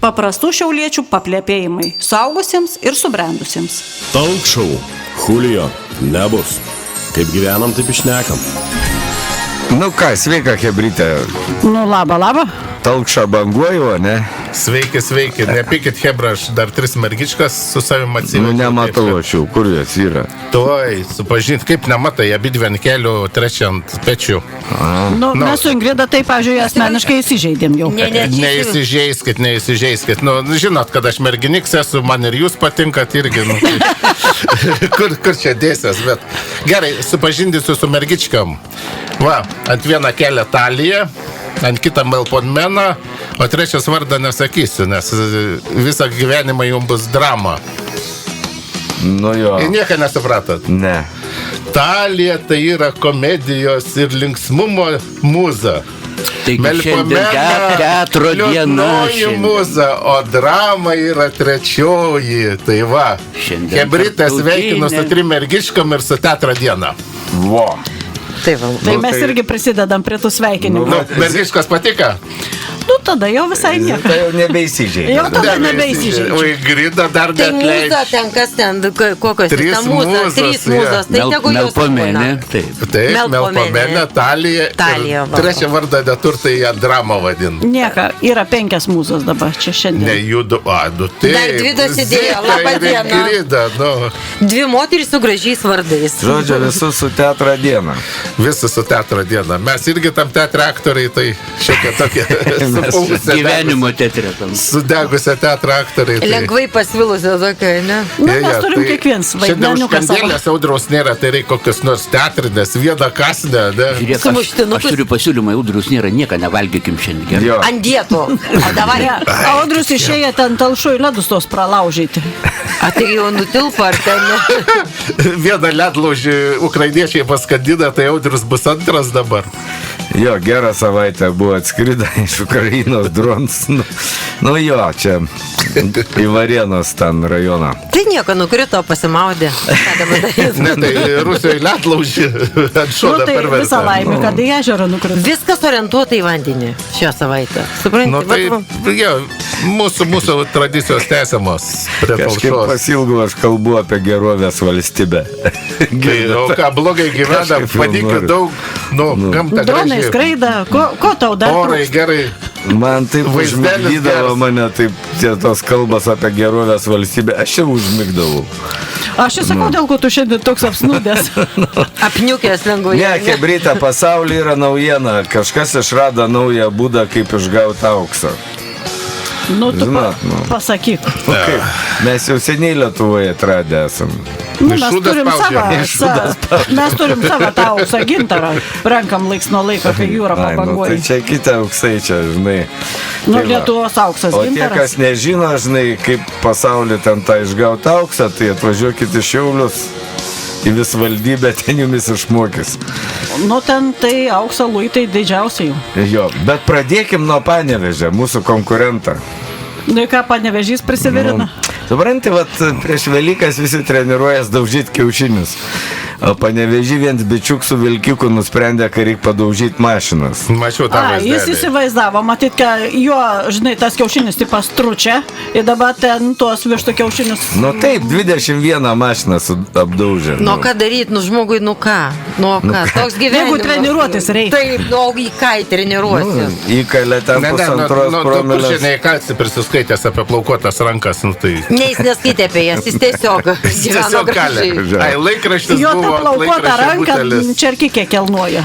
Paprastų šiauliečių paplepėjimai suaugusiems ir subrendusiems. Talk show. Julio, nebus. Kaip gyvenam, taip išnekam. Nu ką, sveika, Hebrytė. Nu, labą. Talkšą banguoju, ne? Sveiki. Nepykit, Hebra, aš dar 3 mergičkas su savim atsivežiau. Nu, nematau aš jau, kur jos yra. Tuoj, supažint, kaip nematai, abi dvi ant kelių, trečia ant pečių. Nu, mes su Ingrida taip, pažiūrėjau, asmeniškai įsižeidėm jau. Neįsižeiskit. Nu, žinot, kad aš merginiks esu, man ir jūs patinkat irgi. Nu, kur čia dėsias, bet gerai, supažindysiu su mergičkam. Va, ant vieną kelią Taliją, ant kitą Melponmeną, o trečias vardą nesakysiu, nes visą gyvenimą jums bus drama. Nu jo. Ir nieko nesupratot? Ne. Talija tai yra komedijos ir linksmumo mūza. Taigi šiandien teatro diena. Mūza, o drama yra trečioji. Tai va, Hebrytė sveikinu su 3 mergičkom ir su teatro diena. Vo. Tai mes irgi prisidedam prie tų sveikinimų. Nu, mergičkos patika? Nu, tada jau visai nieko. Tai jau nebeįsižeidė. Jau tada nebeįsižeidė. O Ingrida dar Tai mūza ten, kas ten, kokios Trys ta mūza, mūzos, 3 mūzos, tai tegu jos Melpomenė, taip. Taip, Melpomenė, Talija. Talija, va. Trečią vardą neturtai ją dramą vadint. Nieka, yra 5 mūzos dabar čia šiandien. Ne jų du, taip. Dar 2 dasidėjo, laba diena. Ingrida, nu. 2 moterys su gražiais vardais. Žodžiu, visus su teatro diena. Visi su teatro diena. Mes irgi tam teatre aktoriai, tai šiek tokie Gyvenimo teatre tam. Sudegusią teatro aktoriai. Tai... Lengvai pasvilusią tokia, ne? Nu, mes turim kiekvienas vaidmeniuką savo. Šiandien Audriaus nėra, tai reikia kokios nors teatrinės, vieną kasnę, ne? Žiūrėk, aš turiu pasiūlymą, Audrius nėra, nieką nevalgykim šiandien. Jo. Ant dietų. O dabar... Audrius išėjo ten talšų į ledus tos pralaužyti. A tai jau nutilpo, ar ten ne? Vieną ledlaužį ukrainiečiai paskandina, tai Audrius bus antras dabar. Jo, gerą savaitę buvo atskridę iš Ukrainos drons. Nu jo, čia į Varėnos ten rajoną. Tai nieko, nukrito, pasimaudė. Ką dabar darys? Ne, tai Rusijoje ledlaužį ant šoną Tai pervertė. visą laimę, kad į ežerą nukrito. Viskas orientuota į vandenį šią savaitę. Supranti? Nu tai, jo, mūsų tradicijos tęsiamos prie Kažkaip talšos. pasilgau, aš kalbu apie gerovės valstybę. Tai, o ką, blogai gyvena, Kažkaip jau padėkit noriu. daug, gamta Dronai gražiai. skraida, ko tau dar Orai trūksta? gerai. Man taip Vaizdelis užmigdydavo geras. mane, taip tie tos kalbas apie gerovės valstybę, aš jau užmigdavau. Aš jau sakau, dėl ko tu šiandien toks apsnūdęs. Apniukęs lengvai. Ne, Hebrytė, pasaulyje yra naujiena, kažkas išrado naują būdą, kaip išgauti auksą. Nu, tu Žinot, pasakyk. Kaip? Mes jau seniai Lietuvoje atradę esam. Nu, mes Šūdas turim spaudžia. mes turim savo tą auksą gintarą. Renkam laiks nuo laiko, kai jūra Ai, nu, tai pabanguoja. čia kita auksai, čia, žinai. Nu, Tai va. Lietuvos auksas O tie, gintaras. kas nežino, žinai, kaip pasaulį ten tą išgauti auksą, tai atvažiuokit į Šiaulius, į visvaldybę, ten jumis išmokys. Nu, ten tai aukso luitai didžiausiai. Jo, bet pradėkim nuo Panevėžio, mūsų konkurentą. Nu, į ką Panevėžys prisivirina? Supranti, vat prieš Velykas visi treniruojas daužyti kiaušinius. O Panevėžį viens bičiuk su vilkiku nusprendė, kad reikia padaužyti mašinas. Mačiau tą Jis vaizdelį. įsivaizdavo, matyt, kad jo, žinai, tas kiaušinis tipas tručia ir dabar ten tuos vištų kiaušinius. Nu taip, 21 mašiną apdaužė. Nu, ką daryti, nu žmogui, nu ką? Nu, ką? Toks gyvenimas. Jeigu treniruotis reikia. Taip, nu, į ką treniruosis? Įkalė ten pusantros Tu promilės. šiandien įkalsi prisiskaitęs apie plaukuotas rankas, nu tai... Ne, jis neskaitė apie jas, jis tiesiog gyveno Tiesiog kalė. gražiai. Ai, laikraštis Jo ta buvo, plaukuota laikraščio ranka butelis. čerkikė kelnoja.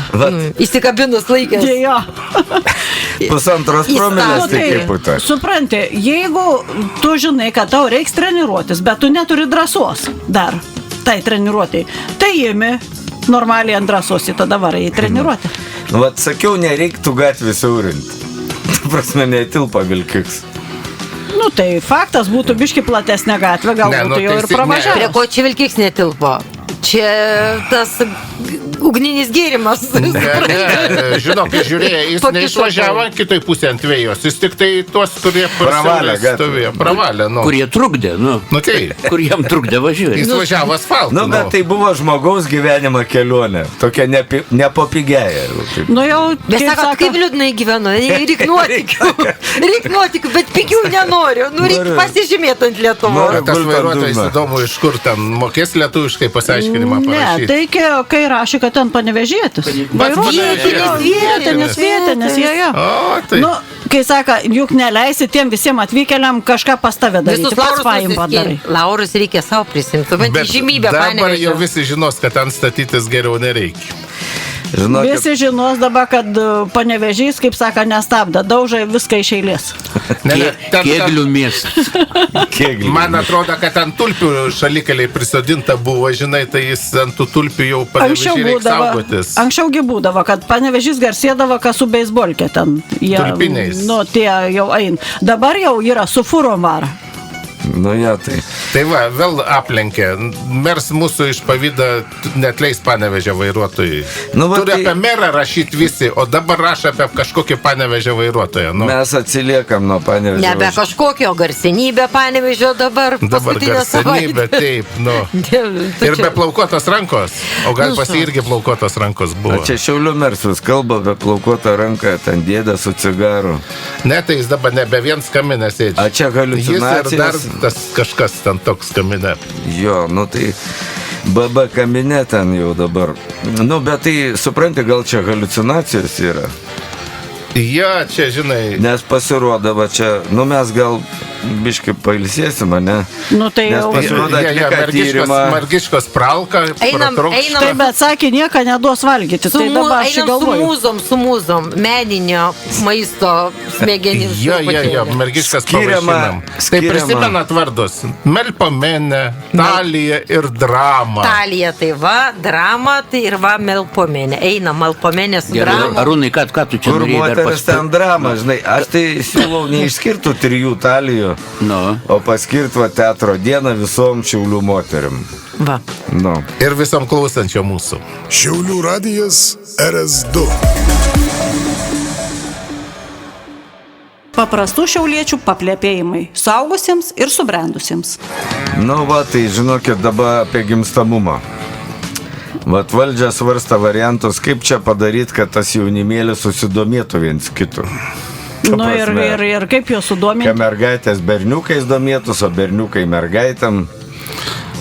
Įsikabinus laikęs. Jo. Pusantros promilės, Nu, tai kaip puta. supranti, jeigu tu žinai, kad tau reiks treniruotis, bet tu neturi drąsos dar tai treniruotėjai, tai imi normaliai ant drąsos į tada varai į treniruotę. Nu, vat sakiau, nereiktų gatvį siaurinti. Tu prasme, netilpa vilkiks. Nu, tai faktas būtų biški platesnė gatvė, gal Ne, nu, būtų jau ir tai Prie pravažiavęs. ko čia vilkiks netilpo? Čia tas ugninis gėrimas. Žinok, žiūrėjai, jis Pakišo neišvažiavo kitoj pusė ant vėjos, jis tik tai tuos, kurie Pravalė gatvę. stovėjo. Pravalė, nu. Kurie trukdė, nu. Nu tai, Kur jam trukdė važiuoti. jis važiavo asfaltu. Nu, bet tai buvo žmogaus gyvenimo kelionė. Tokia nepopigėja. Nu jau, Bet sakot, kaip liūdnai gyvenu, reik nuotikių, bet pigių nenoriu. Nu, reik pasižymėti ant Lietuvos. Noriu. Tas Gultant vairuotojas dugną. įdomu, iš kur ten mokės lietuviškai pasiaiškinimą Ne, parašyti. tai kai rašė, kad ten panevežėtis. Vietinis, jie. O, tai. Nu, kai sako, juk neleisi tiem visiems atvykėliam kažką pas tave daryti. Visus Pats paim padarai. laurus reikia savo prisimti. Bet žymybę dabar jau Panevėžio. visi žinos, kad ten statytis geriau nereikia. Žinokit, Visi žinos dabar, kad Panevežys, kaip sako, nestabda, daužai viską iš eilės. Kėglių miestas. kiek Man atrodo, kad ant tulpių šalikaliai prisodinta buvo, žinai, tai jis ant tų tulpių jau Anksčiau Panevėžį reikia būdavo, saugotis. anksčiaugi būdavo, kad Panevežys garsėdavo, kad su beisbolkė ten. Jie, Tulpiniais. Nu, tie jau ein. Dabar jau yra su furom vara. Nu, ja, tai. Tai va, vėl aplenkė. Mers mūsų iš pavydą net leis Panevėžio vairuotojai. Nu, va, Turi tai- apie merą rašyti visi, o dabar rašo apie kažkokį Panevėžio vairuotoją. Nu, Mes atsiliekam nuo Panevėžio. Nebe kažkokio garsenybė Panevėžio dabar. dabar paskutinę garsenybė, savaitę. taip, nu. Tu Ir čia- be plaukuotos rankos. O gal Nu, pas jį irgi plaukuotos rankos buvo. O čia Šiaulių mersas kalba apie plaukuotą ranką, ten dėda su cigaru. Ne, tai jis dabar nebe vien skaminę sėdži. A čia Jis ir dar haliucinacijos. tas kažkas ten toks kaminė. Jo, nu tai BB kaminė ten jau dabar. Nu, bet tai, supranti, gal čia haliucinacijos yra. Jo, čia, žinai, Nes pasirodo, va čia, nu mes gal biškai pailsėsim, ne? Nu, tai Nes jau. pasirodo atlieka tyrimą. Margiškos pralka. Einam- pratrokšta. Tai bet sakė, nieko neduos valgyti. Tai dabar aš Einam galvoju. su mūzom, meninio maisto smegenims. Jo, truputėlį. mergiškas Skiriama- pavaišinam. Tai skiriama- prisimenat vardus. Melpomenė, Talija ir Drama. Talija tai va, drama tai ir va melpomenė. Eina melpomenė su Gerai, drama. Arūnai, ką tu čia Kur norėjai dar moteris ten drama, žinai, aš tai siūlau neišskirtų 3 talijų, Nu, o paskirti va teatro dieną visom Šiaulių moterim. Va. Nu. Ir visom klausančio mūsų. Šiaulių radijas RS2. Paprastų šiauliečių paplėpėjimai. Saugusiems ir subrendusiems. Nu, va, tai žinokit dabar apie gimstamumą. Vat valdžia svarsta variantus, kaip čia padaryti, kad tas jaunimėlis susidomėtų viens kitu. Ta Nu ir, prasme, ir kaip juos Kad sudominti. mergaitės berniukais domėtųs, o berniukai mergaitėm,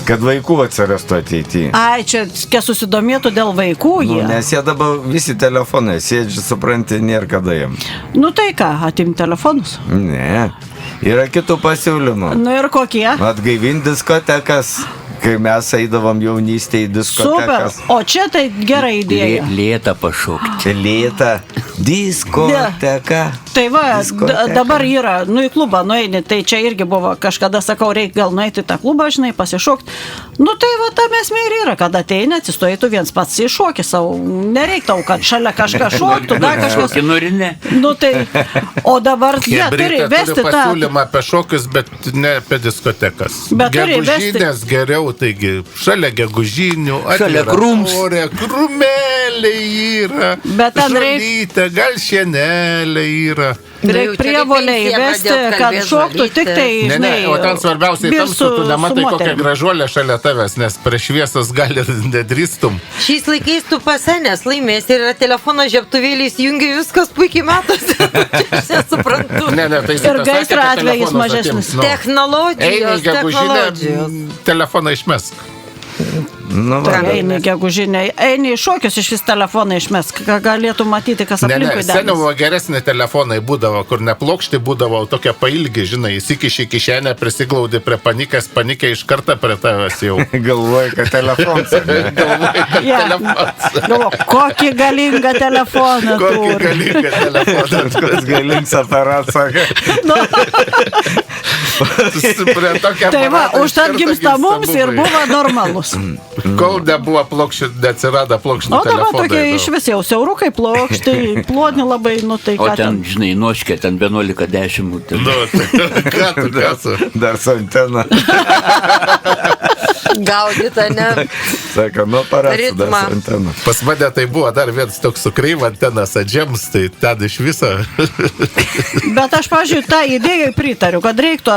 kad vaikų atsirastų ateityje. Ai, čia kiek susidomėtų dėl vaikų Nu, jie. nes jie dabar visi telefonai sėdži, supranti, nėra kada jiem. Nu tai ką, atim telefonus. Ne, yra kitų pasiūlymų. Nu ir kokie? Atgaivinti diskotekas, kai mes eidavom jaunystėje į Super. diskotekas. O čia tai gera idėja. lėta pašaukti. Lėta diskoteka. Tai va, Diskoteka. dabar yra, nu į klubą nueini, tai čia irgi buvo, kažkada sakau, reikia gal nueiti į tą klubą, žinai, pasišokti. Nu tai va, tam esmė ir yra, kad ateini, atsistojai viens pats iššokį savo, nereikia tau, kad šalia kažką šoktų, dar kažkas. Šokį nori, ne? Nu tai, o dabar jie turi Chebrytė vesti turi tą. pasiūlymą apie šokius, bet ne apie diskotekas. Bet turi Gegužinės geriau, taigi šalia gegužinių, Šalia krūms. ore, krūmeliai yra, Bet ten reik- žolytė, gal šienelė yra. Reikia prievolę įvesti, kad šoktų tik tai, Ne, žinai, ne, o ten svarbiausia, vyr tamsu, tu nematai kokią moterim. gražuolę šalia tavęs, nes prie šviesos gali ir nedrįstum. Šiais laikais tu pasenęs laimės ir yra telefono žiebtuvėliais jungi, viskas puikiai matosi. Aš nesuprantu. Ne, tai jis Ir pasakė, gaisro kad atvejis telefonas mažesnis. atims, nu. Eini Technologijos, į gegužinę, technologijos. telefoną išmesk. Nu, va, Eini gegužinė, eini į šokius iš vis telefoną išmesk, ką galėtų matyti, kas Ne, aplinkui seniau dedasi. buvo geresni telefonai būdavo, kur neplokšti būdavo, tokia pailgi, žinai, įsikiši į kišenę, prisiglaudi prie panikės, panikė iš karto prie tavęs jau. galvoju, kad telefonas. ne? Galvoji, kad Ja. telefonas. Galvo, kokį galingą telefoną Kokį turi. galingą telefoną. Koks galings aparatas. Prie tokio Tai va, aparato iš užtat karto gimsta mums ir gimsta buvo normalus. Kol nebuvo plokščių, neatsirado plokščių O dabar telefonai. tokie iš vis jau siaurukai, plokštai, plodni labai, nu tai O ką ten, ten. žinai, noškė, ten 11-10. Ten. Nu, tai ką tu? Dar su antena. Gaudyta, ne? Sako, nu parasiu dar Ritmą. su antena. Pas mane tai buvo dar vienas toks sukreiva antenas adžiams, tai ten iš viso. Bet aš, pažiūrėjau, tą idėją pritariu, kad reiktų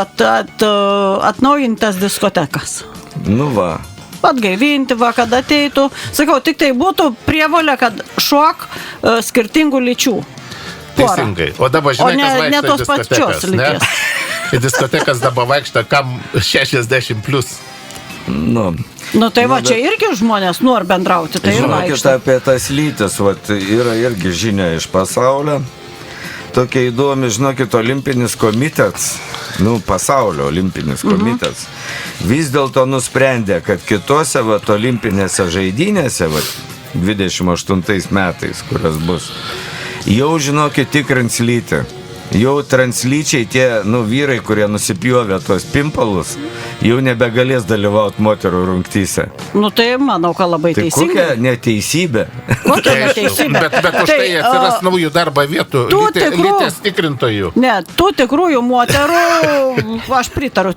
atnaujinti tas diskotekas. Nu va. Atgaivinti, va, kad ateitų. Sakau, tik tai būtų prievolė, kad šok skirtingų lyčių. Porą. Teisingai. O dabar žinai, O ne- kas vaikšto ne į tos pačios diskotekas, ne? lyties. Į diskotekas dabar vaikšto kam 60 plus. Nu. Nu tai va, čia irgi žmonės nori bendrauti, tai ir Žinokit, vaikšto. apie tas lytis, vat, yra irgi žinia iš pasaulio. Tokia įdomi, žinokit, olimpinis komitetas, nu, pasaulio olimpinis komitetas, vis dėlto nusprendė, kad kitose, vat, olimpinėse žaidynėse, vat, 28 metais, kurios bus, jau, žinokit, tikrins lytį. Jau translyčiai tie, nu, vyrai, kurie nusipjovė tuos pimpalus, jau nebegalės dalyvauti moterų rungtyse. Nu tai manau, kad labai Tai teisingai. kokia neteisybė? Kokia neteisybė. Bet už tai atsiras naujų darbo vietų, tų tikrų- lyties tikrintojų. Ne, tų tikrųjų moterų, aš pritariu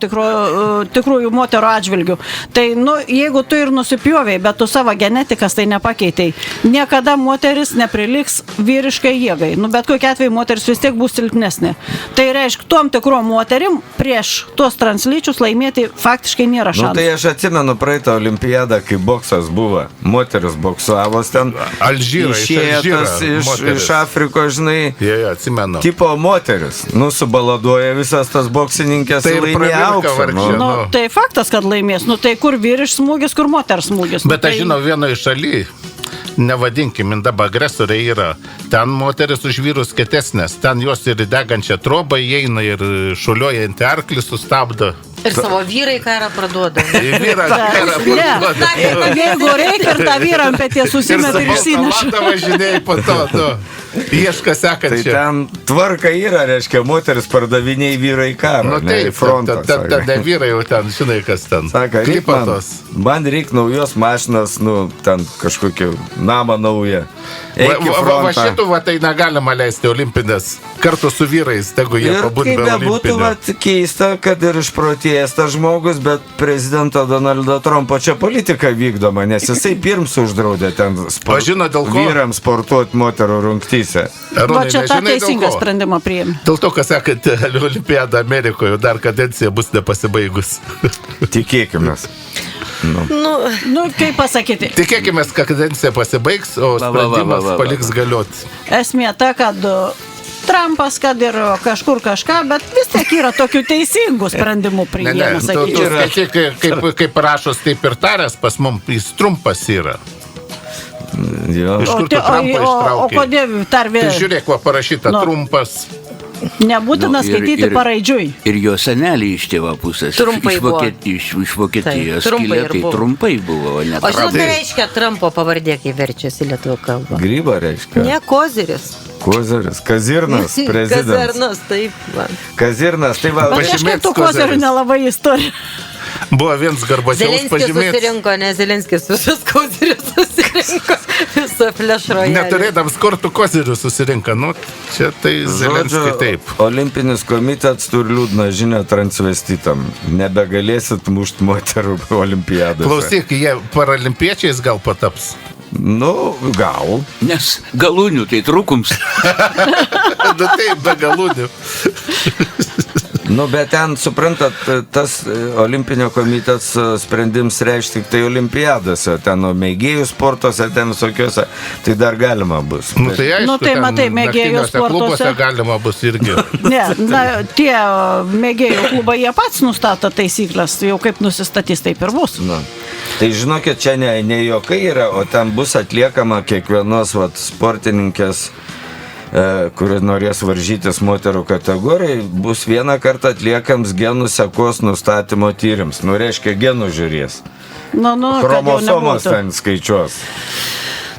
tikrųjų moterų atžvilgių. Tai, nu, jeigu tu ir nusipjoviai, bet tu savo genetikas tai nepakeitei, niekada moteris nepriliks vyriškai jėgai. Nu, bet kokia atveju moteris vis tiek bus silpnesnė. Tai reiškia, tom tikrom moterim prieš tuos translyčius laimėti faktiškai nėra Nu, šansų. tai aš atsimenu praeitą olimpiadą, kai boksas buvo. Moteris boksavos ten. Alžyra, iš Išėjo Alžyro tas moteris. iš Afrikos, žinai, Jie, atsimenu. tipo moteris. Nu, subaladoja visas tas boksininkės Tai ir laimė pravirko auksą. vargšė. Nu. Nu, nu. tai faktas, kad laimės. Nu, tai kur vyriš smūgis, kur moters smūgis. Bet Nu, aš žinau, vienoje šalyje, nevadinkim, dabar agresoriai yra. Ten moteris už vyrus kietesnės. Ten jos ir į degančią trobą įeina ir šuliuojantį arklį sustabdo. Ir savo vyrai ką yra parduoda. Vyras yra parduoda. Jeigu reikia ir tą vyrą ant peties Ir susimeta ir išsineša. baltą važinėjai po to, nu, ieška Tai sekančią. ten tvarka yra, reiškia, moteris pardavinėjai vyrai karą. Nu taip, frontą. ten ne vyrai jau ten, žinai kas ten. Saka, Klipatos. man reikia naujos mašinos, nu, ten kažkokį namą naują. Eik į Va frontą. šitų va tai negalima leisti olimpinės kartu su vyrais, tegu jie Ir pabūtų kaip be bebūtų, olimpinio. vat, keista, kad ir išprotėjęs tas žmogus, bet prezidento Donaldo Trumpo čia politika vykdoma, nes jisai pirms uždraudė ten O žinot, dėl ko? vyrams sportuoti moterų rungtyse. Va Arūnai, čia tą nežinai, dėl teisingą ko? sprendimą priėmė. Dėl to, kas sakant, olimpiada Amerikoje dar kadencija bus nepasibaigus. Tikėkime. Nu, kaip pasakyti, Tikėkime, kad kadencija pasibaigs, o sprendimas paliks galioti. esmė ta, kad Trumpas, kad ir kažkur kažką, bet vis tiek yra tokių teisingų sprendimų Ne, priėmė, tu sakyčiau. skaityk, kaip rašos, taip ir tarės, pas mums jis trumpas yra. Jo. Iš kur tu Trumpą o ištraukei? kodėl dar Tai vėl žiūrėk, va parašyta Nu. trumpas. nebūtina Nu, skaityti paraidžiui? Ir jo seneliai iš tėvo pusės. Trumpai buvo. Iš Vokietijos. Taip, trumpai kilę, ir tai buvo. trumpai buvo, o ne O žinot, trumpai. tai reiškia Trumpo pavardė, kai verčiasi į lietuvių kalbą? Gryba reiškia. Ne Koziris. Kozeris. Kazirnas, prezidentas. Kazarnas, taip. Va. Kazirnas, tai va. Bet Pažymėt kažkaip tų Kozeris. kozerių nelabai istorija. Buvo vienas Gorbačiovas Zelenskis pažymėtas. susirinko, ne Zelenskis, visus Kozirius susirinko. Visą flešroje. Neturėdams kortų kozerių susirinka. Nu, čia tai Zelenskis taip. Olimpinis komitetas turi liūdną žinią transvestitam. Nebegalėsit mušti moterų olimpiadose. Klausyk, jie paralimpiečiais gal pataps. Nu, gal. Nes galūnių tai trūkums. Na taip, be galūnių. Nu, bet ten, suprantat, tas olimpinio komitetas sprendims reiškia tik tai olimpiadose, ten mėgėjų sportuose, ten visokiuose, tai dar galima bus. Nu, tai aišku, Nu, tai ten matai, mėgėjų naktiniuose klubuose sportuose. galima bus irgi. Ne, na, tie mėgėjų klubai, jie pats nustato taisyklės, jau kaip nusistatys, taip ir bus. Nu. Tai žinokit, čia ne jokai yra, o ten bus atliekama kiekvienos vat, sportininkės, kuris norės varžytis moterų kategorijai, bus vieną kartą atliekams genų sekos nustatymo tyrims. Nu, reiškia, genų žiūrės. Nu, kad jau Chromosomos nebūtų. ten skaičiuos.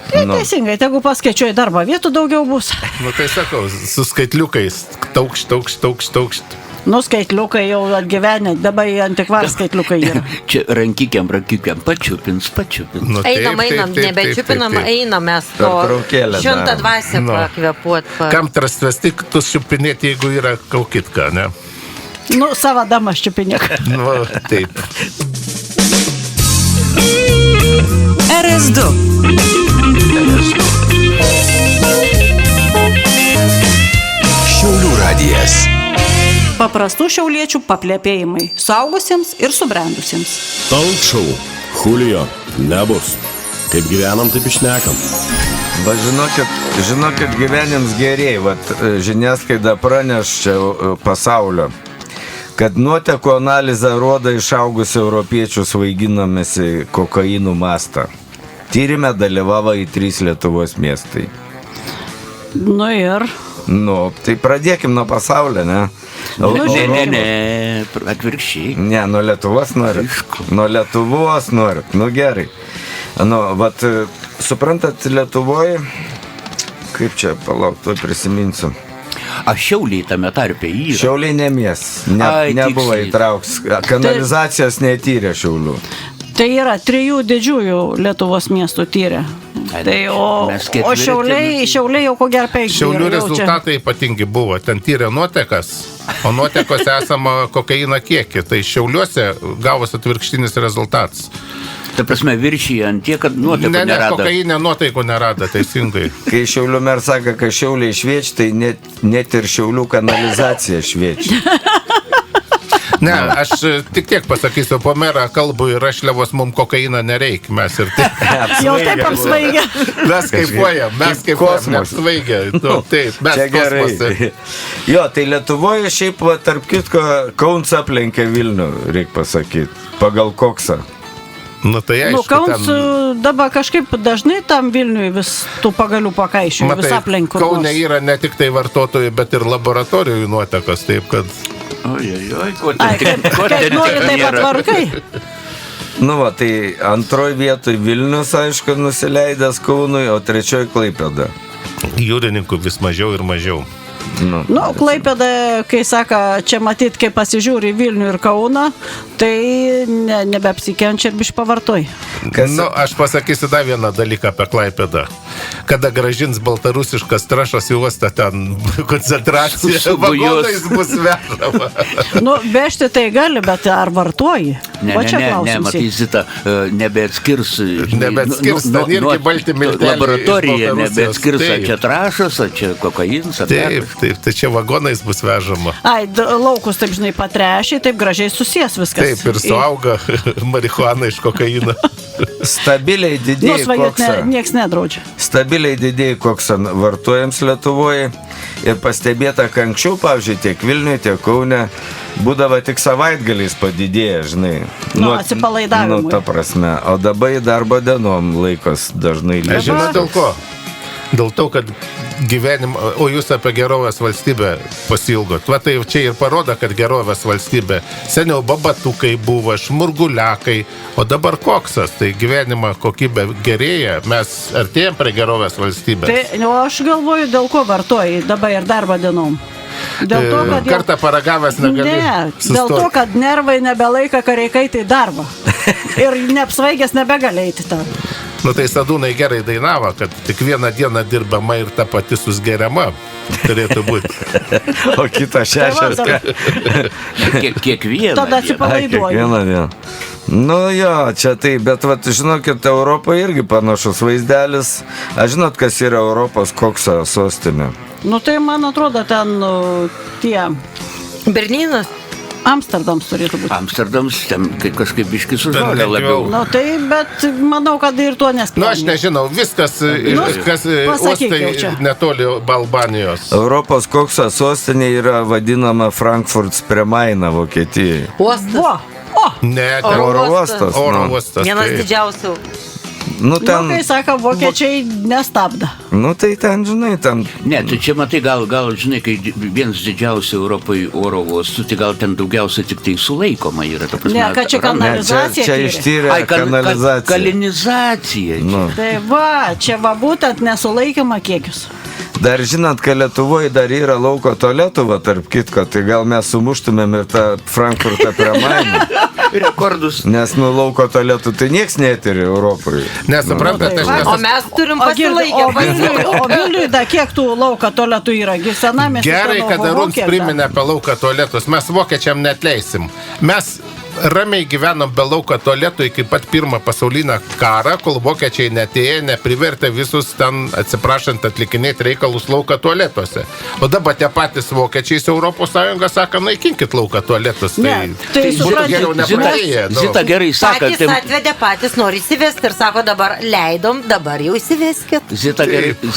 Tai teisingai, tegu paskaičiuoja darbo vietų daugiau bus. Nu tai sakau, su skaitliukais. Taukšt, taukšt, taukšt, taukšt. Nu, skaitliukai jau atgyvenę, dabar į antikvarų skaitliukai yra. Čia rankykiam pačiupins. Nu, Einam, nebečiupinam, einam mes to Pertraukėlę šventą darom. dvasę Nu. pakvepuot. Kam transvestitus čiupinėti, jeigu yra kaukitka, ne? Nu, savo damas čiupinėk. Nu, taip. RS2. Šiaulių radijas. Paprastų šiauliečių paplėpėjimai suaugusiems ir subrendusiems. Talk show. Julio, nebus. Kaip gyvenam, taip išnekam. Bet žinokit, gyvenims gerėjai. Vat žiniasklaida praneš čia pasaulio, kad nuotekų analizė rodo išaugusi europiečių svaiginamėsi kokainų mastą. Tyrime dalyvavo į 3 Lietuvos miestai. Nu ir... Nu, tai pradėkim nuo pasaulio, ne? Ne, atvirkščiai. Ne, nuo Lietuvos norit. Nuo Lietuvos norit. Nu gerai. Nu, vat, suprantat, Lietuvoje, kaip čia, palauk, tuoj prisiminsiu. Aš Šiauliai tame tarpe yra. Šiauliai nemies, Ai, nebuvo tiksliai. įtrauks, kanalizacijos netyrė Šiaulių. Tai yra 3 didžiųjų Lietuvos miestų tyrė. Tai Mes o ketvirti. šiauliai jau ko gero 5. Šiaulių rezultatai ypatingi buvo. Ten tyrė nuotekas, o nuotekose esama kokaino kiekį. Tai Šiauliuose gavosi atvirkštinis rezultatas. Ta prasme, viršijant tiek, kad nuotekų Ne, nerado. kokainė nuotaikų nerado, teisingai. Kai Šiaulių mer sako, kad Šiauliai šviečia, tai net ir Šiaulių kanalizacija šviečia. Ne, aš tik tiek pasakysiu, po merą kalbų ir rašliavos mums kokainą nereikia, mes ir taip. Jau taip apsvaigę. Mes kaifuojam, Kosmos. neapsvaigę. Taip, mes Čia gerai. kosmose. Jo, tai Lietuvoje šiaip, va, tarp kitko, Kauns aplenkė Vilnių, reikia pasakyti, pagal koksą. Nu, tai Nu, aišku, Kauns dabar kažkaip dažnai tam Vilniui vis tų pagalių pakaišių, vis aplink kur Kaune nors. yra ne tik tai vartotojų, bet ir laboratorijų nuotekos, taip kad... Oi, ko Ai, ten kaip ko ten nori, taip nėra. patvarkai. Nu, va, tai antroj vietoj Vilnius, aišku, nusileidęs Kaunui, o trečioj Klaipėda. Jūrininkų vis mažiau ir mažiau. Nu, Nu, Klaipėda, kai saka, čia matyt, kai pasižiūri Vilnių ir Kauną, tai nebeapsikenčia ir biš pavartoj. Kas- Nu, aš pasakysiu dar vieną dalyką apie Klaipėdą. Kada gražins baltarusiškas trašas į uostą, ten koncentracija Su vagonais bus vežama. Nu, vežti tai gali, bet ar vartoji? O čia klausimas. matai, Zita, nebeatskirs. žinai, Nebeatskirs, nu- ten irgi nu- balti milteliai Laboratorija iš Baltarusijos, nebeatskirs, ar taip. čia trašas, ar čia kokainas, ar Taip, dar. taip, tai čia vagonais bus vežama. Ai, laukus taip, žinai, patrešiai, taip gražiai susijęs viskas. Taip, ir suauga marihuana iš kokaino. Stabiliai Nu, didėjai svajot koksą. nieks nedraudžia. Stabiliai didėjai koksą vartojams Lietuvoje. Ir pastebėta, kad anksčiau, pavyzdžiui, tiek Vilniuje, tiek Kaune būdavo tik savaitgaliais padidėję, žinai. Nu, atsipalaidavimui. Nu, ta prasme. O dabar į darbo dienom laikos dažnai Aš lygiai. žinau dėl ko. Dėl to, kad gyvenim, o jūs apie gerovės valstybę pasilgot. Va tai čia ir parodo, kad gerovės valstybė. Seniau babatukai buvo, šmurguliakai, o dabar koksas. Tai gyvenimo kokybė gerėja. Mes artėjom prie gerovės valstybės. Tai, o aš galvoju, dėl ko vartoji dabar ir darbo dienom. Dėl to, kad Kartą paragavęs negali. Ne, dėl to, kad nervai nebelaika kareikai tai darbą. Ir neapsvaigęs nebegali eiti ten. Nu tai Sadūnai gerai dainavo, kad tik vieną dieną dirbama ir ta pati susgeriama. Turėtų būti. O kitą Tai va, 6. Kiekvieną. tada dieną. atsipalaiduoju. Kiekvieną dieną. Nu jo, čia tai, bet vat, žinokit, Europoje irgi panašus vaizdelis. Aš žinot, kas yra Europos kokso sostinė. Nu tai man atrodo ten tie Berlynas. Amsterdams turėtų būti. Amsterdams ten kažkaip biški su Ten žolė lengviau. labiau. Nu tai, bet manau, kad ir to nespėjau. Nu aš nežinau, viskas, kas pasakyk jau uostai čia. netoli Albanijos. Europos kokso sostinė yra vadinama Frankfurt prie Maino, Vokietijoje. Uostas. Vo, o, Ne, Oro ten Oro uostas. uostas. oro nu. uostas. Vienas tai- didžiausių. Nu, nu, ten, kai sako, vokiečiai nestabda. nu tai ten, žinai, ten. Ne, tai čia matai, gal, žinai, kai vienas didžiausių Europoje oro uostų, tai gal ten daugiausia tik tai sulaikoma yra. Ta prasme, Ne, kad čia randa- Ne, čia, Kanalizacija čia tyrė. ištyrė kanalizaciją. Kalinizacija. Nu. Tai va, čia va būtent nesulaikymą kiekius. Dar žinant, kad Lietuvoje dar yra lauko tualetų, va, tarp kitko, tai gal mes sumuštumėm ir tą Frankfurtą prie Mainų. Rekordus. Nes lauko tualetų tai nieks neturi Europoje. Nesuprantate, aš O mes turim pasilaikę. O Vilniui da kiek tų lauko tualetų yra? Senamiesty Gerai, ten kad oho, Arūns kiek da? priminė apie lauko tualetus. Mes vokiečiam netleisim. Mes ramiai gyvenom be lauko tualetų iki pat pirmą pasaulinę karą, kol vokiečiai netėjo, neprivertė visus ten, atsiprašant, atlikinėti reikalus lauko tualetuose. O dabar tie patys vokiečiai Europos Sąjunga sako, naikinkit lauko tualetus. Ne, tai būtų supranti, geriau nepadarėję. Zita gerai sako, Patys atvedė, patys nori įsivesti ir sako, dabar leidom, dabar jau įsiveskit.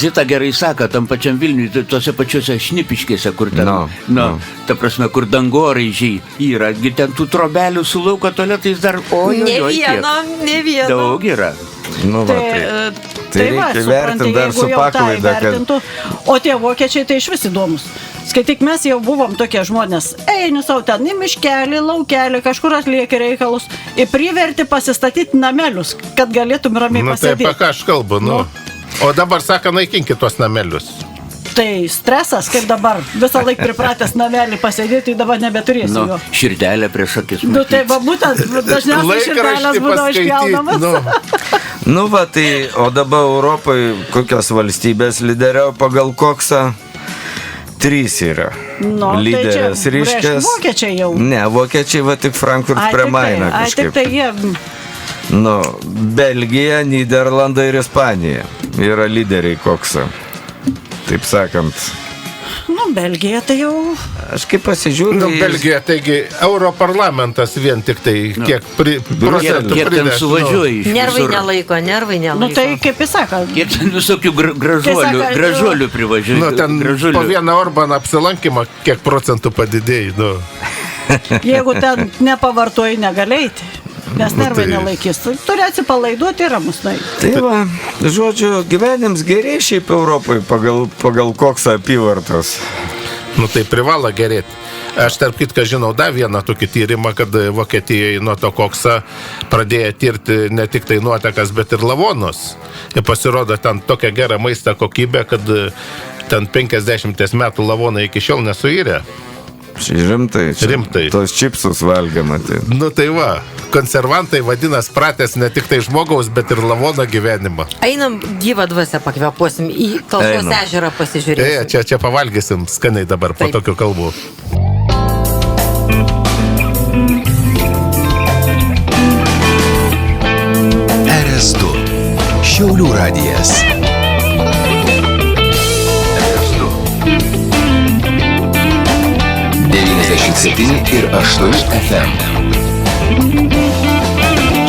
Zita gerai sako, tam pačiam Vilniui, tuose pačiuose šnipiškėse, kur ten, ta prasme, kur dangoraižiai yra, ten tų trobelių su lauko tualetais dar, Ne vieno. daug yra. Nu, va, tai reikia vertinti dar su paklaida, kad... O tie vokiečiai tai iš vis įdomus. Skaityk, mes jau buvom tokie žmonės, eini savo ten į miškelį, laukelį, kažkur atlieki reikalus ir priverti pasistatyti namelius, kad galėtum ramiai Nu tai pasėdėti. apie ką aš kalbu, nu. O dabar sako, naikinkit tuos namelius. Tai stresas, kaip dabar, visą laiką pripratęs namelį pasėdėti, dabar nebeturėsi Nu, jo. širdelė prieš akis. Nu tai va, būtent, dažniausiai širdelės būdavo išpjaunamas. Nu, Nu, va, tai, o dabar Europoje kokios valstybės lyderiau pagal koksą? 3 yra. Nu, Lyderės tai čia, ryškės. vokiečiai jau. Ne, vokiečiai va tik Frankfurt prie Mainą Ai, tik kažkaip. tai jie... Nu, Belgija, Niderlandai ir Ispanija yra lyderiai koksą. Taip sakant. Nu, Belgija tai jau... Aš kaip pasižiūriu... nu Belgija, taigi, Europarlamentas vien tik tai kiek procentų Kiek ten pridės, suvažiuoja iš Nervai visur. nelaiko. Nu, tai kaip jis sako. Kiek ten visokių Tiesiog, gražuolių privažiuoja. Nu, ten po vieną Orbaną apsilankymą, kiek procentų padidėjai, nu. Jeigu ten nepavartoji, negalėti. Nes nervai nelaikys. Turi atsipalaiduoti ir ramus. Tai va, žodžiu, gyvenims geriai šiaip Europoje pagal koksą apyvartos. Nu, tai privalo gerėti. Aš tarp kitką žinau dar vieną tokį tyrimą, kad Vokietijoje nuo to koksą pradėjo tirti ne tik tai nuotekas, bet ir lavonus. Ir pasirodo ten tokia gera maisto kokybė, kad ten 50 metų lavonai iki šiol nesuirė. Rimtai. Rimtai. Tos čipsus valgiama. Tai. Nu tai va, konservantai vadinas pratęs ne tik tai žmogaus, bet ir lavono gyvenimą. Einam gyvą dvasę pakvepuosim, į Talsos Einam. ežerą pasižiūrėsim. Čia pavalgysim skaniai dabar po Taip. tokių kalbų. RS2. Šiaulių radijas. RS2. 97 ir 8 FM.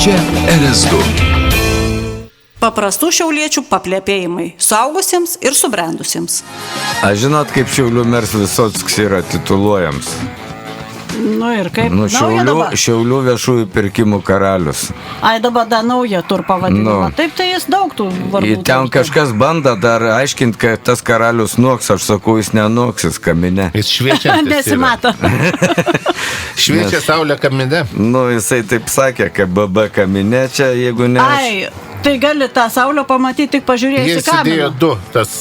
Čia RS2. Paprastų šiauliečių paplėpėjimai. Suaugusiems ir subrendusiems. A žinot, kaip Šiaulių meras Visocks yra tituluojams? Nu ir kaip? Nu, Nauja dabar. Šiaulių viešųjų pirkimų karalius. Ai, dabar dar nauja tur pavadinama. Nu. Taip, tai jis daug tų vardų. Ten kažkas bando dar aiškinti, kad tas karalius nuoks, aš sakau, jis nenoksis kamine. Jis šviečiantis yra. Nesimato. Šviečia saulė kamine. Nu, jisai taip sakė, kad BB kamine čia, jeigu ne... Ai, tai gali tą saulę pamatyti tik pažiūrėjus Jie į kamerą. sėdėjo 2, tas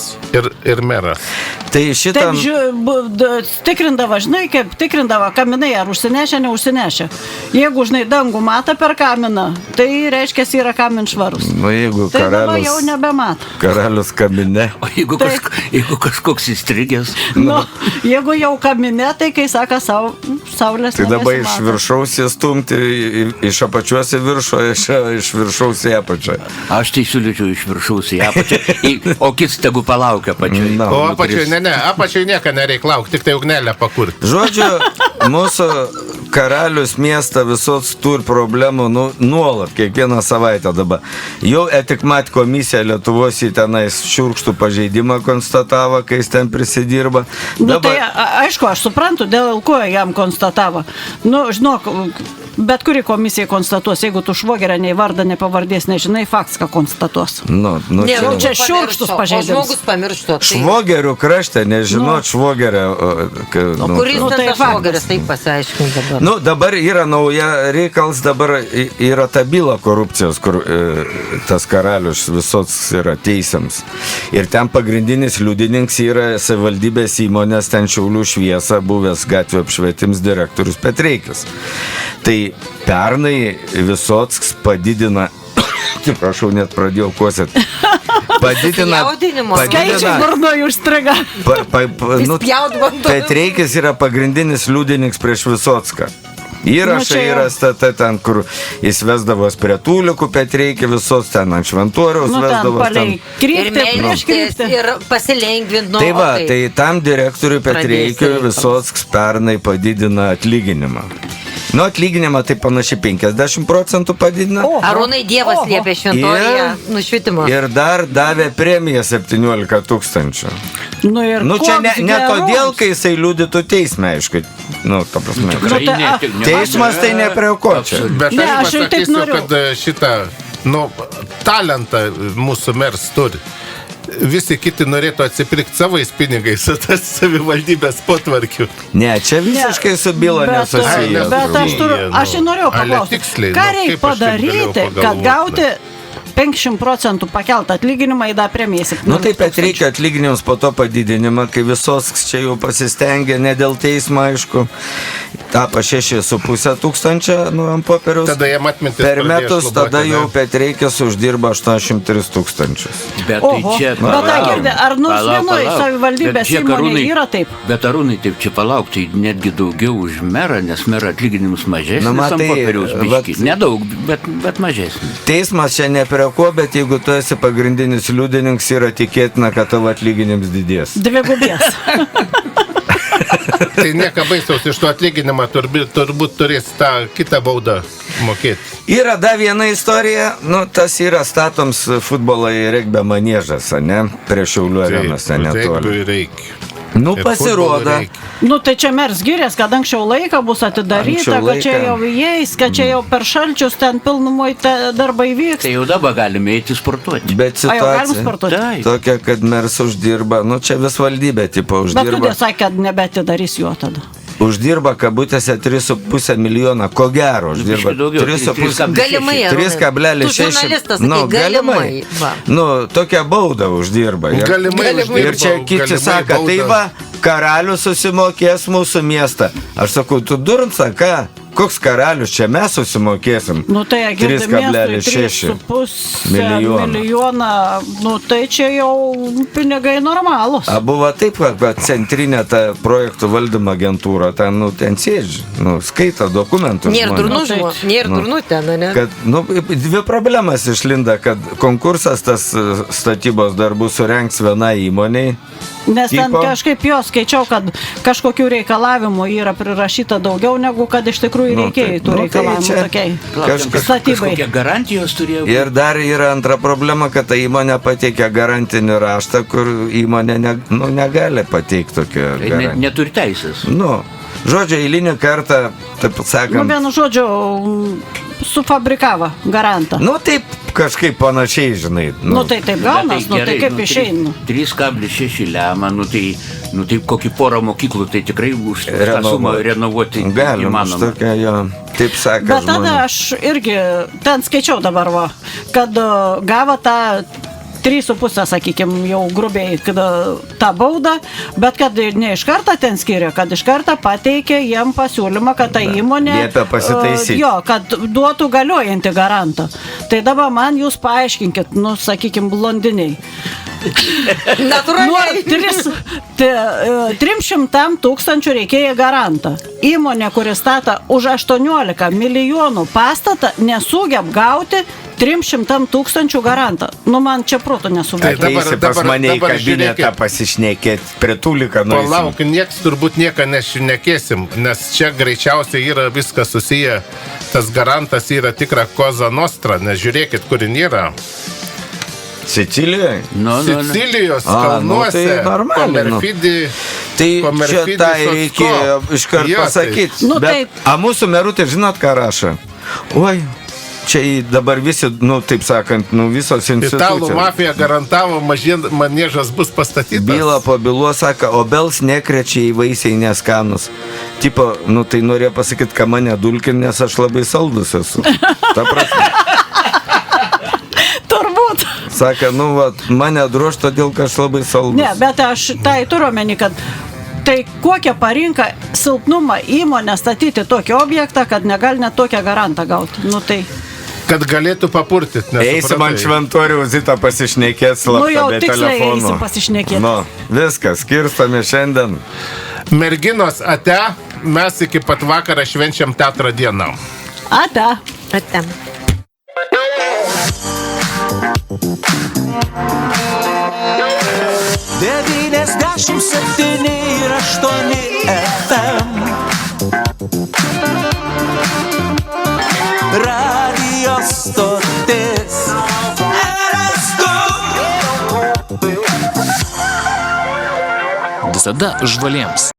ir meras. Tai šitam... Taip, tikrindavo, žinai, kaip tikrindavo kaminai, ar užsinešė, neužsinešė. Jeigu, žinai, dangų mato per kaminą, tai reiškia, yra kamin švarus. Nu, jeigu Tai dabar karalius... jau nebemato. Karalius kamine. O jeigu, Tai- jeigu kažkoks įstrigęs, Nu, jeigu jau kamine, tai kai sako, saulės Tai dabar iš nebesimato. viršaus įstumti, iš apačios į viršų, iš viršaus į apačią. aš tai siūlyčiau iš viršaus į apačią, o kits tegu palaukia pačiai. Na. O apačiai, ne, apačiai nieko nereik laukti, tik tai ugnelę pakurti. Žodžiu, mūsų karalius miestą visos turi problemų nuolat, kiekvieną savaitę dabar. Jau etikmat komisija Lietuvos į tenais šiurkštų pažeidimą konstatavo, kai jis ten prisidirba. Nu, tai aišku, aš suprantu, dėl ko jam konstatavo. Nu, žinok, Bet kuri komisija konstatuos, jeigu tu švogerę nei vardą, nei pavardės nežinai, fakts, ką konstatuos. Nu, Ne, čia. čia šiurkštus pažeidimas. Žmogus pamiršto. Švogerių krašte, nežinot švogerę. Kuris Nu, tai ten tas faktas. švogeris, taip pasiaiškink dabar. Nu, dabar yra nauja reikals, dabar yra ta byla korupcijos, kur tas karalius Visockis yra teisiams. Ir ten pagrindinis liudininkas yra savivaldybės įmonės, ten Šiaulių šviesa, buvęs gatvė apšvietims direktorius Petreikis. Tai pernai Visockis padidina, prašau, net pradėjau kosėt. Jaudinimo. Skaičiai burnoje užstriga. Spjaut bando. Petreikis yra pagrindinis liudininkas prieš Visocką. Įrašai čia jau. yra stata ten, kur jis vesdavos prie Tūlikų Petreikį visos, ten ant Šventoriaus Nu, ten vesdavos. palei Ir kryptį, prieš meilės kryptį. ir pasilengvint nuo... Tai va, tai tam direktoriui Petreikiui Pradėsi Visockis pernai padidina atlyginimą. Nu, atlyginimą tai panašiai 50% padidina. Arūnai Dievas Oho. liepė šventorėje nušvietimo. Ir dar davė premiją 17 000. Nu, ir Nu, čia ne koks todėl, gerus. kai jisai liudytų teisme, aišku. Nu, ta prasme. Nu, tai, a- Teismas tai ne prie ko čia. Bet Ne, aš aš jau taip pasakysiu, noriu. kad šitą, talentą mūsų mers turi. Visi kiti norėtų atsipirkti savais pinigais, o tas savivaldybės potvarkių. Ne, čia visiškai su byla Bet- nesusiję. Bet aš, aš ir norėjau Ale paklausti, tiksliai, ką nu, reikia kaip aš taip padaryti, galėjau kad pagalvot, gauti 50% pakeltą atlyginimą į tą premiją 17 Nu taip, bet 000. reikia atlyginimus po to padidinimą, kai visos čia jau pasistengė, ne dėl teismo, aišku, tapo 6,5 tūkstančio, nu, ant popieriaus. Tada jam atmintis Per pradėjo metus šlubuoti, tada jau ne? Petreikis uždirba 803 tūkstančius. Bet Oho, tai čia... bet tai girdi, ar nors vienoje savivaldybės įmonėje yra taip? Bet Arūnai, taip čia palaukti, netgi daugiau už merą, nes merą atlyginimus mažesnis, Nu, matai, ant popieriaus biškį. vat- Nedaug, bet mažesnis. Teismas čia ne prie ko, bet jeigu tu esi pagrindinis liudininkas, yra tikėtina, kad tavo atlyginims didės. Dvigubės. Tai nieko baisaus, iš to atlyginimą turbūt turės tą kitą baudą mokėti. Yra dar viena istorija, nu, tas yra statoms futbolą į regbio manėžas, ne, prie Šiaulių arenos, netoli. Regbiui reikia. Nu, Ir pasirodo, futbolui reikia. Nu, tai čia mers gyrės, kad anksčiau laika bus atidaryta, Anksčiau kad čia laiką. jau įeis, kad čia jau per šalčius ten pilnumoj darbai vyks. Tai jau dabar galime eiti sportuoti. bet O jau galim situacija sportuoti? Taip. tokia, kad mers uždirba, nu, čia vis valdybė, tipo, Bet uždirba. kodėl sakė, kad nebetidarys jo tada? Uždirba kabutėse 3,5 milijoną, ko gero uždirba. Biškį daugiau, 3,5. Galimai, Arūnai. 3,6. Tu žurnalistas, sakai, galimai. Va. Nu, tokią baudą uždirba. Ir- Galimai Ir čia uždirba, kiti galimai sako, tai baudą. va, karalius susimokės mūsų miestą. Aš sakau, tu durns, ką? Koks karalius, čia mes susimokėsim. Nu tai girdi miestui 3,6 milijoną. Nu tai čia jau pinigai normalūs. A buvo taip, kad centrinė ta projektų valdymo agentūra, ten, nu, ten sėdži, nu, skaito dokumentus. Nėra žmonės. durnų tai- žmonių, nėra Nu. durnų ten, ne? Kad, nu, dvi problemas išlinda, kad konkursas tas statybos darbų surengs vienai įmoniai. Nes ten tipo- kažkaip jo skaičiau, kad kažkokių reikalavimų yra prirašyta daugiau, negu kad iš tikrųjų Nu, reikėjo tai- tų nu, tai reikalavimų čia- tokiai. Kažkas- Kokie garantijos turėjo būti. Ir dar yra antra problema, kad ta įmonė pateikia garantinį raštą, kur įmonė negali pateikti tokio garantinį. Neturi teisės. Nu, žodžiu, eilinį kartą, taip Nu, sakant, vienu žodžiu, sufabrikavo garantą. nu taip kažkaip panašiai, žinai. Nu tai taip gaunas, nu tai gerai, kaip nu, išeina. 3,6 lemą, nu tai kokį porą mokyklų, tai tikrai už tą Renovuoti. sumą renovuoti Galim, įmanoma. tokia jo, taip sakant. Bet tada aš irgi ten skaičiau dabar, va, kad gavo tą 3,5, sakykime, jau grubiai tą baudą, bet kad ne iš karto ten skiria, kad iš karto pateikė jiem pasiūlymą, kad ta įmonė liepia pasitaisyti. jo, kad duotų galiojantį garantą. Tai dabar man jūs paaiškinkit, nu, sakykime, blondiniai. Natūraliai. 300 tūkstančių reikėjo garantą. Įmonė, kuri stata už 18 milijonų pastatą, nesugeb gauti 300 tūkstančių garantą. Nu, man čia proto nesuvokia. Tai Eisi pas dabar- mane į dabar kabinetą žiūrėkit. pasišnekėti, prie Tūliką nueisim. Palauk, turbūt nieką nešnekėsim, nes čia greičiausiai yra viskas susiję. Tas garantas yra tikra Koza Nostra, nes žiūrėkit, kur jin yra. Sicilijoje? Nu, Sicilijos A, nu, kalnuose, tai normaliai, nu. Komerfidi. Tai čia Komerfidis tai Ocko. reikėjo iškart Jo, tai- pasakyti. Nu, Bet, taip. a mūsų merutė žinot, ką rašo? Oi, čia dabar visi, taip sakant, visos Italų institucijos. mafija garantavo, maniežas bus pastatytas. Byla po bylos sako, obels nekrečia į vaisiai neskanus. Tipo, tai norėjo pasakyti, kad mane dulkin, nes aš labai saldus esu. Ta prasme. Turbūt. Sako, mane drož, todėl, kad aš labai saldus. Ne, bet aš tai turiu omeny, kad tai kokia parinka silpnumą įmonę statyti tokį objektą, kad negali net tokią garantą gauti. Nu tai... Kad galėtų papurtyti. Eisim ant šventorių Zitą pasišnekėti slapta, jau be tiksliai telefonų. eisim pasišnekėti. Viskas, skirstame šiandien. Merginos ate, mes iki pat vakarą švenčiam teatro dieną. Ate. Atem. Devyniasdešimt 7 ir 8 FM. Radio stotis RS2. Visada žvaliems.